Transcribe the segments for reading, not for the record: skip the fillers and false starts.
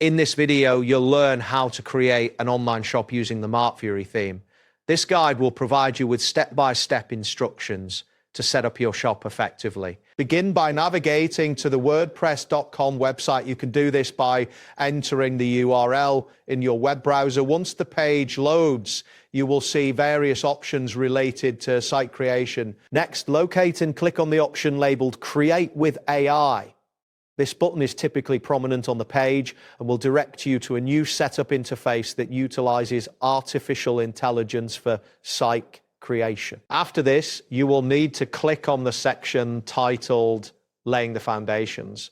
In this video, you'll learn how to create an online shop using the Martfury theme. This guide will provide you with step-by-step instructions to set up your shop effectively. Begin by navigating to the WordPress.com website. You can do this by entering the URL in your web browser. Once the page loads, you will see various options related to site creation. Next, locate and click on the option labeled Create with AI. This button is typically prominent on the page and will direct you to a new setup interface that utilizes artificial intelligence for site creation. After this, you will need to click on the section titled Laying the Foundations.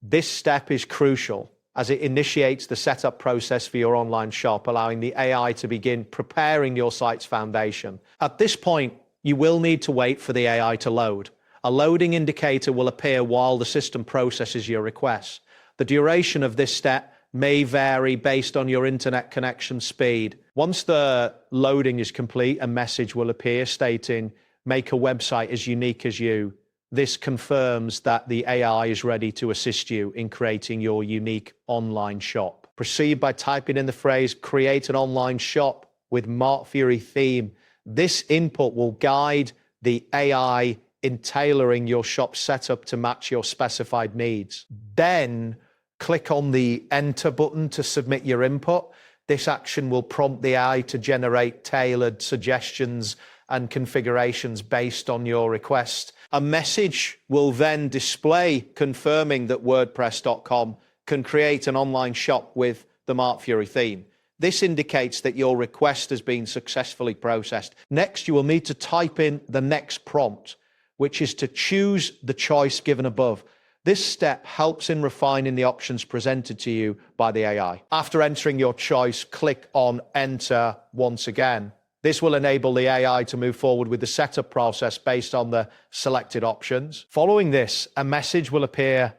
This step is crucial as it initiates the setup process for your online shop, allowing the AI to begin preparing your site's foundation. At this point, you will need to wait for the AI to load. A loading indicator will appear while the system processes your request. The duration of this step may vary based on your internet connection speed. Once the loading is complete, a message will appear stating, "Make a website as unique as you." This confirms that the AI is ready to assist you in creating your unique online shop. Proceed by typing in the phrase, "Create an online shop with Martfury theme." This input will guide the AI in tailoring your shop setup to match your specified needs. Then click on the Enter button to submit your input. This action will prompt the AI to generate tailored suggestions and configurations based on your request. A message will then display confirming that WordPress.com can create an online shop with the Martfury theme. This indicates that your request has been successfully processed. Next, you will need to type in the next prompt, which is to choose the choice given above. This step helps in refining the options presented to you by the AI. After entering your choice, click on Enter once again. This will enable the AI to move forward with the setup process based on the selected options. Following this, a message will appear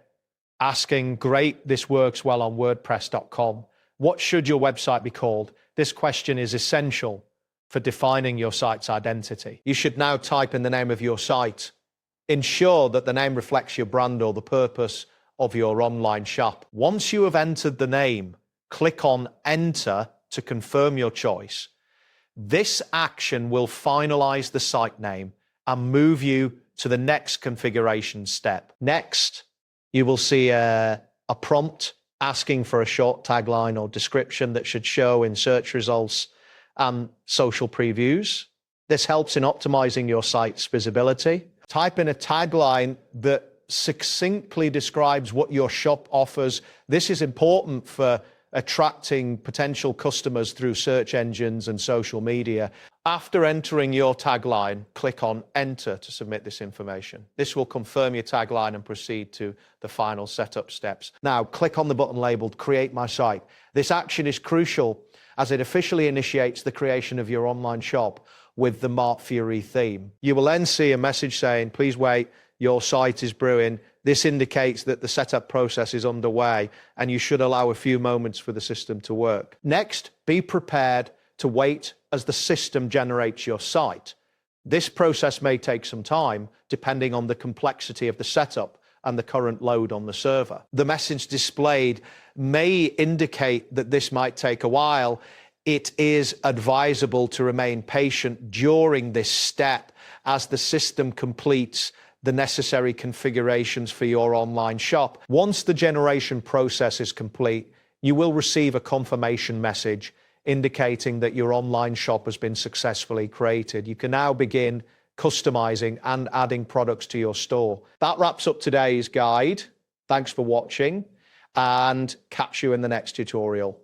asking, "Great, this works well on WordPress.com. What should your website be called?" This question is essential for defining your site's identity. You should now type in the name of your site. Ensure that the name reflects your brand or the purpose of your online shop. Once you have entered the name, click on Enter to confirm your choice. This action will finalize the site name and move you to the next configuration step. Next, you will see a prompt asking for a short tagline or description that should show in search results and social previews. This helps in optimizing your site's visibility. Type in a tagline that succinctly describes what your shop offers. This is important for attracting potential customers through search engines and social media. After entering your tagline, click on Enter to submit this information. This will confirm your tagline and proceed to the final setup steps. Now, click on the button labeled Create My Site. This action is crucial as it officially initiates the creation of your online shop with the Martfury theme. You will then see a message saying, "Please wait, your site is brewing." This indicates that the setup process is underway and you should allow a few moments for the system to work. Next, be prepared to wait as the system generates your site. This process may take some time depending on the complexity of the setup and the current load on the server. The message displayed may indicate that this might take a while. It is advisable to remain patient during this step as the system completes the necessary configurations for your online shop. Once the generation process is complete, you will receive a confirmation message indicating that your online shop has been successfully created. You can now begin customizing and adding products to your store. That wraps up today's guide. Thanks for watching and catch you in the next tutorial.